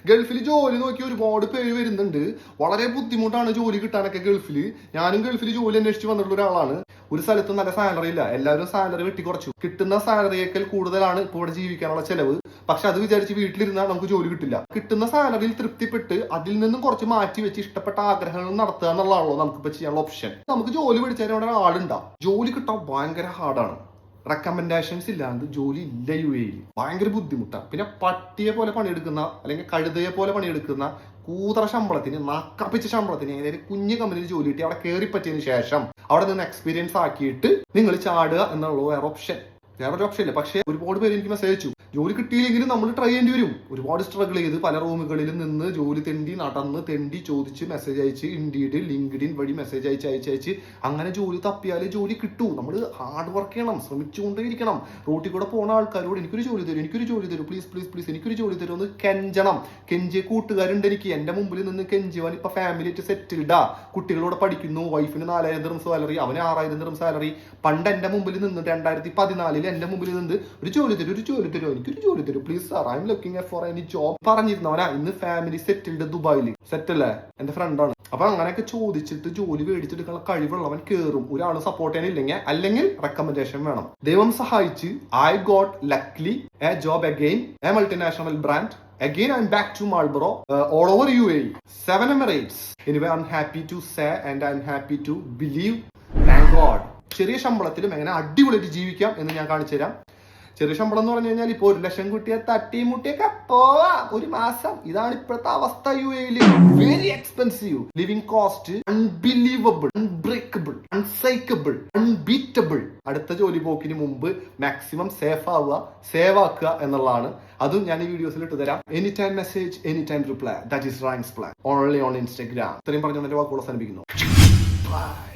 ഗൾഫിൽ ജോലി നോക്കി ഒരുപാട് പേര് വരുന്നുണ്ട്. വളരെ ബുദ്ധിമുട്ടാണ് ജോലി കിട്ടാനൊക്കെ ഗൾഫിൽ. ഞാനും ഗൾഫിൽ ജോലി അന്വേഷിച്ച് വന്നിട്ടുള്ള ഒരാളാണ്. ഒരു സ്ഥലത്തും നല്ല സാലറി ഇല്ല. എല്ലാവരും സാലറി വെട്ടിക്കുറച്ചു. കിട്ടുന്ന സാലറിയേക്കാൾ കൂടുതലാണ് ഇപ്പോൾ ഇവിടെ ജീവിക്കാനുള്ള ചെലവ്. പക്ഷെ അത് വിചാരിച്ച് വീട്ടിലിരുന്നാൽ നമുക്ക് ജോലി കിട്ടില്ല. കിട്ടുന്ന സാലറിയിൽ തൃപ്തിപ്പെട്ട് അതിൽ നിന്നും കുറച്ച് മാറ്റി വെച്ച് ഇഷ്ടപ്പെട്ട ആഗ്രഹങ്ങൾ നടത്തുക എന്നുള്ളതാണല്ലോ നമുക്കിപ്പോൾ ചെയ്യാനുള്ള ഓപ്ഷൻ. നമുക്ക് ജോലി പിടിച്ചാൽ ഇവിടെ ആളുണ്ടാവും. ജോലി കിട്ടാൻ ഭയങ്കര ഹാർഡാണ്. റെക്കമെൻഡേഷൻസ് ഇല്ലാണ്ട് ജോലി ഇല്ല UAE. ഭയങ്കര ബുദ്ധിമുട്ടാണ്. പിന്നെ പട്ടിയെ പോലെ പണിയെടുക്കുന്ന അല്ലെങ്കിൽ കഴുതയെ പോലെ പണിയെടുക്കുന്ന കൂതറ ശമ്പളത്തിന്, നക്കപ്പിച്ച ശമ്പളത്തിന്, അതായത് കുഞ്ഞു കമ്പനിയിൽ ജോലി കിട്ടി അവിടെ കയറി പറ്റിയതിന് ശേഷം അവിടെ നിന്ന് എക്സ്പീരിയൻസ് ആക്കിയിട്ട് നിങ്ങൾ ചാടുക എന്നുള്ള വേറെ ഓപ്ഷൻ ഇല്ല. പക്ഷേ ഒരുപാട് പേര് എനിക്ക് മെസ്സേജ് അയച്ചു, ജോലി കിട്ടിയില്ലെങ്കിലും നമ്മൾ ട്രൈ ചെയ്യേണ്ടി വരും. ഒരുപാട് സ്ട്രഗിൾ ചെയ്ത് പല റൂമുകളിൽ നിന്ന് ജോലി നടന്ന് ചോദിച്ച് മെസ്സേജ് അയച്ച് ഇൻഡീഡ് ലിങ്ക്ഡിൻ വഴി മെസ്സേജ് അയച്ച് അങ്ങനെ ജോലി തപ്പിയാലേ ജോലി കിട്ടൂ. നമ്മൾ ഹാർഡ് വർക്ക് ചെയ്യണം, ശ്രമിച്ചുകൊണ്ടേയിരിക്കണം. റോട്ടിൽ കൂടെ പോകുന്ന ആൾക്കാരോട് എനിക്കൊരു ജോലി തരും, പ്ലീസ് എനിക്കൊരു ജോലി തരും എന്ന് കെഞ്ചണം. കെഞ്ചിയ കൂട്ടുകാരുണ്ട് എനിക്ക്. എന്റെ മുമ്പിൽ നിന്ന് കെഞ്ചുവാൻ ഇപ്പൊ ഫാമിലി ആയിട്ട് സെറ്റിൽഡാ, കുട്ടികളോട് പഠിക്കുന്നു, വൈഫിന് 4000 ദിർഹം സാലറി, അവന് 6000 ദിർഹം സാലറി. പണ്ട് എന്റെ മുമ്പിൽ നിന്ന് 2014 എന്റെ മുമ്പിൽ നിന്ന് ഒരു ജോലി തരും, എനിക്കൊരു ജോലി തരും, please sir, I am looking for any job പറഞ്ഞിരുന്നവനാ. ഇന്ന് ഫാമിലി സെറ്റിൽഡ് ദുബായിൽ സെറ്റല്ലേ, എന്റെ ഫ്രണ്ടാണ്. അപ്പൊ അങ്ങനെയൊക്കെ ചോദിച്ചിട്ട് ജോലി മേടിച്ചെടുക്കാനുള്ള കഴിവുള്ളവൻ കയറും. ഒരാൾ സപ്പോർട്ട് ചെയ്യാനില്ലെങ്കിൽ അല്ലെങ്കിൽ റെക്കമെൻഡേഷൻ വേണം. ദൈവം സഹായിച്ച് I got luckily A job again A multinational brand. Again, I'm back to Marlboro, all over UAE, 7 Emirates. Anyway, I'm happy to say and I'm happy to believe. Thank God. ചെറിയ ശമ്പളത്തിലും എങ്ങനെ അടിപൊളിയായിട്ട് ജീവിക്കാം എന്ന് ഞാൻ കാണിച്ചു തരാം. ചെറിയ ശമ്പളം എന്ന് പറഞ്ഞു കഴിഞ്ഞാൽ ഇപ്പോൾ 1 ലക്ഷം കിട്ടിയ തട്ടിമുട്ടിയൊക്കെ പോവാ ഒരു മാസം. ഇതാണ് ഇപ്പോഴത്തെ അവസ്ഥ UAE. Very expensive living cost, unbelievable, unbreakable, unshakable, unbeatable. അടുത്ത ജോലി പോക്കിന് മുമ്പ് മാക്സിമം സേവ് ആക്കുക എന്നുള്ളതാണ്. അതും ഞാൻ ഈ വീഡിയോസിൽ ഇട്ട് തരാം. Any time message, any time reply. That is Reigns plan only on Instagram. ഇത്രയും പറഞ്ഞു എന്റെ വാക്കുകൾ അവസാനിപ്പിക്കുന്നു. Bye.